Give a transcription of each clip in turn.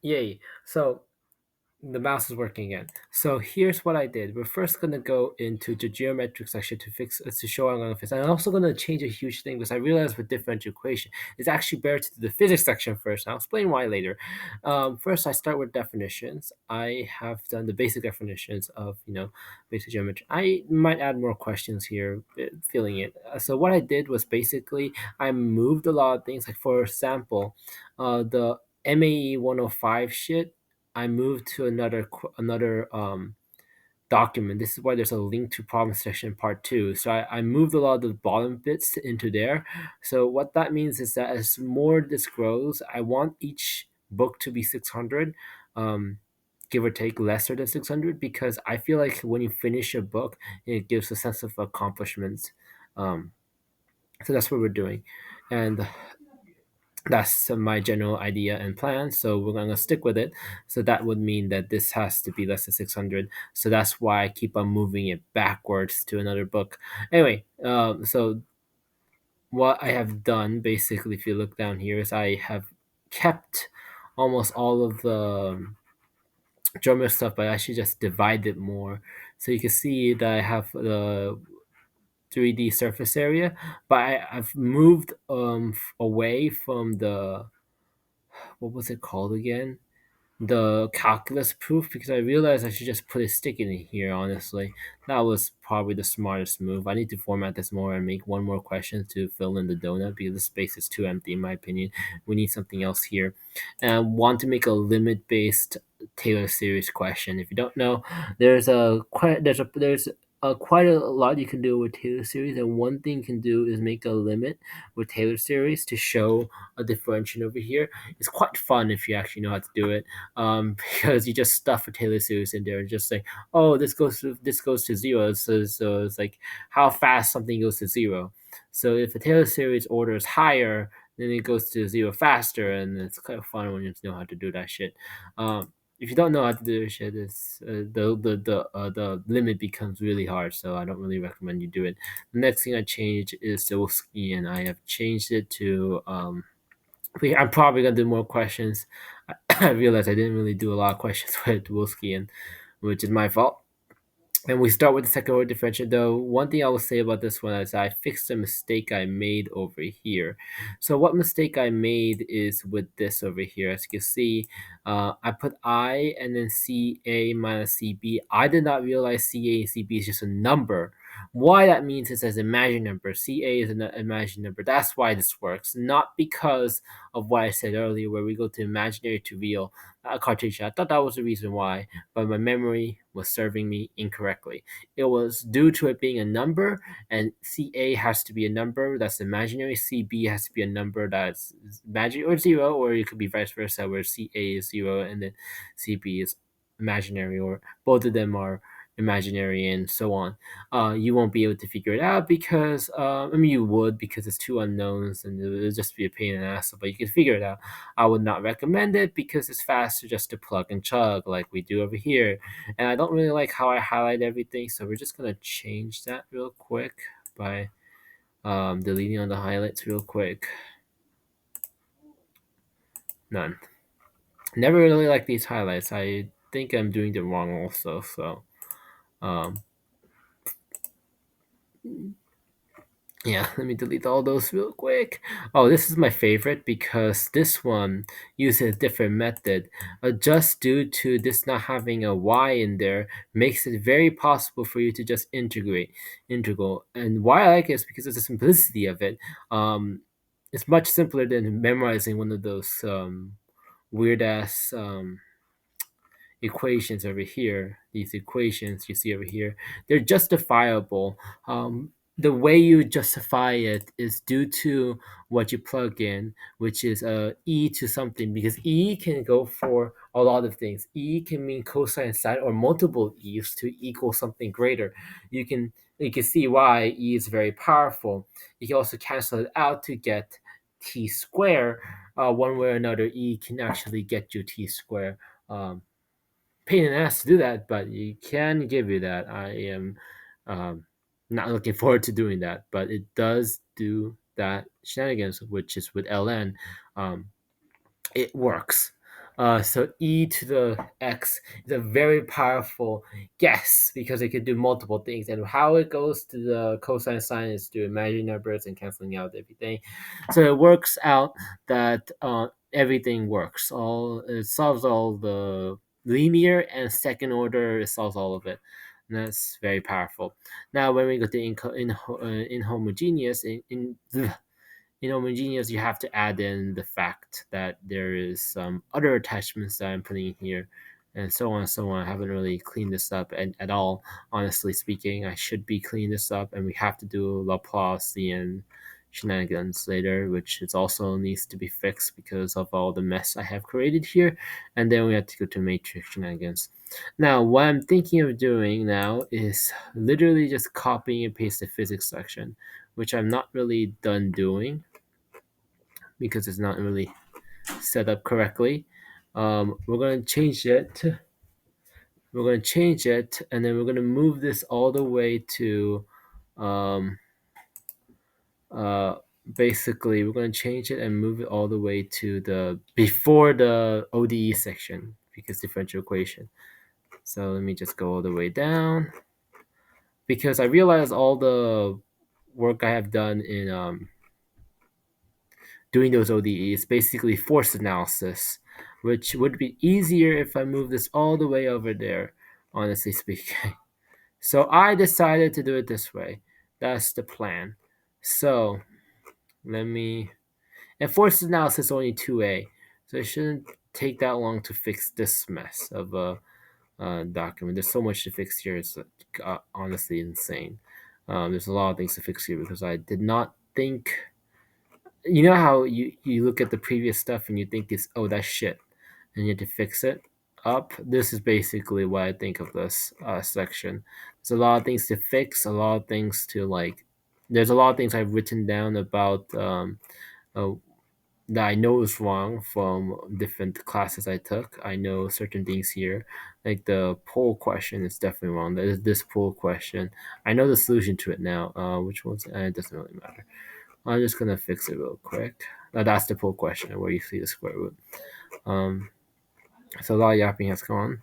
Yay. So the mouse is working again. So here's what I did. We're first gonna go into the geometric section to fix to show I'm gonna fix. I'm also gonna change a huge thing because I realized with differential equation, it's actually better to do the physics section first. I'll explain why later. First, I start with definitions. I have done the basic definitions of basic geometry. I might add more questions here, filling it. So what I did was basically I moved a lot of things. Like for example, the MAE 105 shit I moved to another document. This is why there's a link to problem section part two. So I moved a lot of the bottom bits into there. So what that means is that as more this grows, I want each book to be 600, give or take lesser than 600, because I feel like when you finish a book, it gives a sense of accomplishment. Um, so that's what we're doing. And that's my general idea and plan, so we're going to stick with it. So that would mean that this has to be less than 600, so that's why I keep on moving it backwards to another book. Anyway, so what I have done basically, if you look down here, is I have kept almost all of the drummer stuff, but I actually just divided more. So you can see that I have the 3D surface area, but I've moved away from the, what was it called again? The calculus proof, because I realized I should just put a stick in here, honestly. That was probably the smartest move. I need to format this more and make one more question to fill in the donut because the space is too empty in my opinion. We need something else here. And I want to make a limit based Taylor series question. If you don't know, there's quite a lot you can do with Taylor series, and one thing you can do is make a limit with Taylor series to show a differential over here. It's quite fun if you actually know how to do it, because you just stuff a Taylor series in there and just say, oh, this goes to zero. So it's like how fast something goes to zero. So if the Taylor series order is higher, then it goes to zero faster, and it's kind of fun when you know how to do that shit. If you don't know how to do this shit, it's the limit becomes really hard. So I don't really recommend you do it. The next thing I changed is the Wolski, and I have changed it to I'm probably gonna do more questions. I realized I didn't really do a lot of questions with Wolski, and which is my fault. And we start with the second order differential. Though one thing I will say about this one is I fixed a mistake I made over here. So what mistake I made is with this over here. As you can see, I put I and then CA minus CB. I did not realize CA and CB is just a number. Why that means is as imaginary number. CA is an imaginary number. That's why this works. Not because of what I said earlier, where we go to imaginary to real. Cartesian. I thought that was the reason why, but my memory was serving me incorrectly. It was due to it being a number, and CA has to be a number that's imaginary. CB has to be a number that's imaginary or zero, or it could be vice versa, where CA is zero and then CB is imaginary, or both of them are imaginary, and so on. You won't be able to figure it out because I mean you would, because it's two unknowns and it would just be a pain in the ass. But you can figure it out. I would not recommend it because it's faster just to plug and chug like we do over here. And I don't really like how I highlight everything, so we're just gonna change that real quick by deleting all the highlights real quick. None. Never really like these highlights. I think I'm doing them wrong also. So um, yeah, let me delete all those real quick. Oh, this is my favorite because this one uses a different method. Just due to this not having a y in there makes it very possible for you to just integral. And why I like it is because of the simplicity of it. It's much simpler than memorizing one of those weird ass equations over here. These equations you see over here, they're justifiable. The way you justify it is due to what you plug in, which is e to something, because e can go for a lot of things. E can mean cosine sine or multiple e's to equal something greater. You can see why e is very powerful. You can also cancel it out to get t square. One way or another, e can actually get you t square. Pain in the ass to do that, but you can give you that. I am not looking forward to doing that, but it does do that shenanigans, which is with ln. It works. So e to the x is a very powerful guess because it can do multiple things. And how it goes to the cosine sine is through imaginary numbers and canceling out everything. So it works out that everything works. All it solves all the linear and second order. It solves all of it. And that's very powerful. Now, when we go to inhomogeneous, in homogeneous, you have to add in the fact that there is some other attachments that I'm putting in here, and so on and so on. I haven't really cleaned this up at all. Honestly speaking, I should be cleaning this up, and we have to do Laplacian shenanigans later, which is also needs to be fixed because of all the mess I have created here. And then we have to go to matrix shenanigans. Now, what I'm thinking of doing now is literally just copying and paste the physics section, which I'm not really done doing because it's not really set up correctly. We're going to change it. We're going to change it, and then we're going to move this all the way to, um, uh, basically, we're going to change it and move it all the way to the before the ODE section because differential equation. So let me just go all the way down because I realize all the work I have done in doing those ODEs, basically force analysis, which would be easier if I move this all the way over there, honestly speaking. So I decided to do it this way. That's the plan. So let me. And force analysis is only 2A, so it shouldn't take that long to fix this mess of a document. There's so much to fix here. It's honestly insane. There's a lot of things to fix here because I did not think you know how you look at the previous stuff and you think it's oh that's shit and you have to fix it up. This is basically what I think of this section. There's a lot of things to fix, a lot of things to like. There's a lot of things I've written down about uh, that I know is wrong from different classes I took. I know certain things here, like the poll question is definitely wrong. There is this poll question. I know the solution to it now. Which one's it doesn't really matter. I'm just gonna fix it real quick. That's the poll question where you see the square root. Um, so a lot of yapping has gone.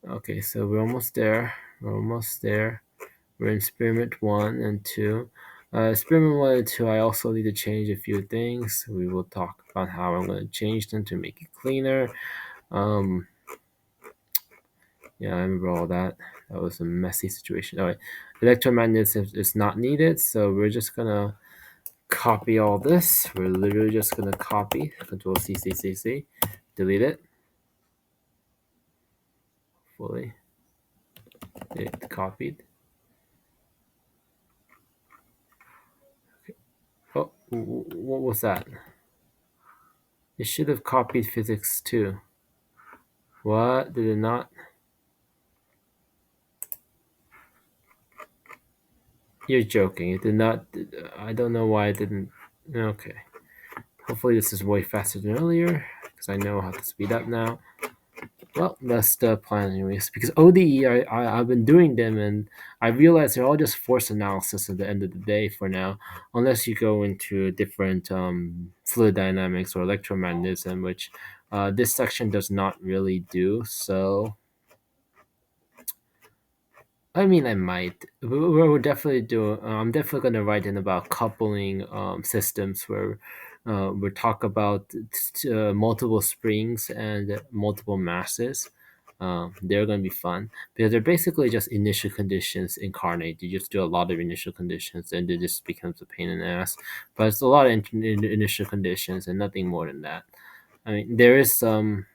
Okay, so we're almost there. We're almost there. We're in experiment 1 and 2. Experiment 1 and 2, I also need to change a few things. We will talk about how I'm going to change them to make it cleaner. Um, yeah, I remember all that. That was a messy situation. All right, electromagnetism is not needed, so we're just gonna copy all this. We're literally just gonna copy, Control C, C, C, C, delete it fully. It copied. Oh, what was that? It should have copied physics too. What? Did it not? You're joking. It did not. I don't know why it didn't. Okay. Hopefully this is way faster than earlier because I know how to speed up now. Well, that's the plan, anyways. Because ODE, I've been doing them, and I realize they're all just force analysis at the end of the day for now, unless you go into different fluid dynamics or electromagnetism, which this section does not really do. So, I mean, I might. We're definitely doing. I'm definitely going to write in about coupling systems where we talk about multiple springs and multiple masses. They're going to be fun because they're basically just initial conditions incarnate. You just do a lot of initial conditions and it just becomes a pain in the ass. But it's a lot of initial conditions and nothing more than that. I mean, there is some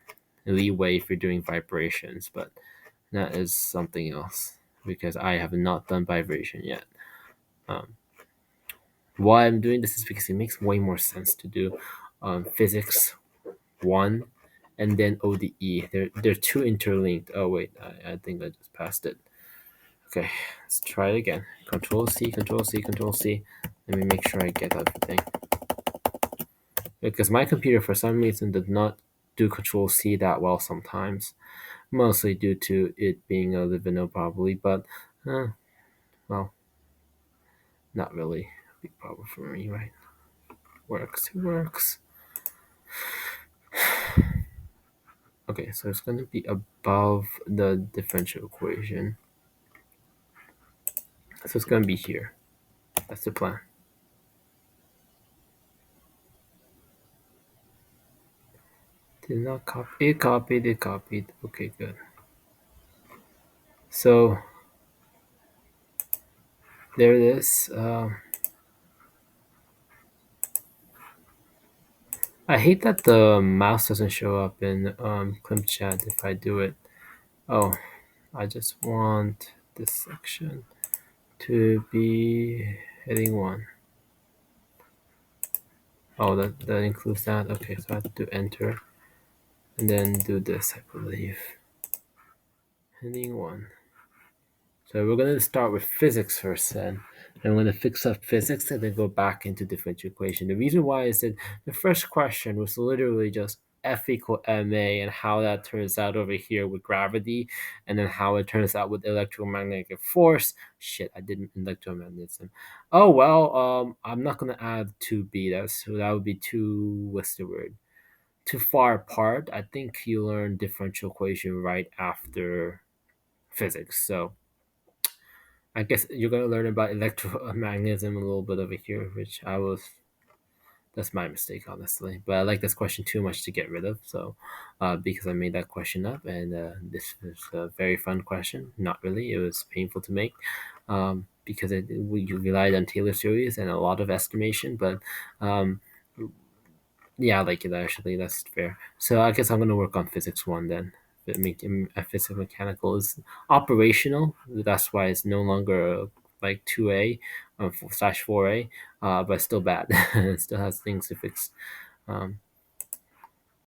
leeway if you're doing vibrations, but that is something else because I have not done vibration yet. Um, why I'm doing this is because it makes way more sense to do physics 1 and then ODE. They're two interlinked. Oh wait, I think I just passed it. Okay, let's try it again. Control C, Control C, Control C. Let me make sure I get everything. Because my computer for some reason does not do Control C that well sometimes. Mostly due to it being a Livino probably, but well, not really a big problem for me, right? Works, it works. Okay, so it's going to be above the differential equation. So it's going to be here. That's the plan. Did not copy it, copied it, copied. Okay, good. So there it is. I hate that the mouse doesn't show up in Clim Chat if I do it. Oh, I just want this section to be heading one. Oh, that includes that. Okay, so I have to do enter and then do this, I believe. Heading one. So we're going to start with physics first then. And we're going to fix up physics and then go back into differential equation. The reason why is that the first question was literally just F equal ma and how that turns out over here with gravity and then how it turns out with electromagnetic force. Shit, I didn't electromagnetism. Oh, well, I'm not going to add 2b. That would be too, what's the word? Too far apart. I think you learn differential equation right after physics. So I guess you're gonna learn about electromagnetism a little bit over here, which I was. That's my mistake, honestly. But I like this question too much to get rid of. So, because I made that question up, and this was a very fun question. Not really. It was painful to make, because we relied on Taylor series and a lot of estimation. But um, yeah, I like it actually. That's fair. So I guess I'm gonna work on physics one then. Physics mechanical is operational. That's why it's no longer like 2A slash 4A, but still bad. It still has things to fix.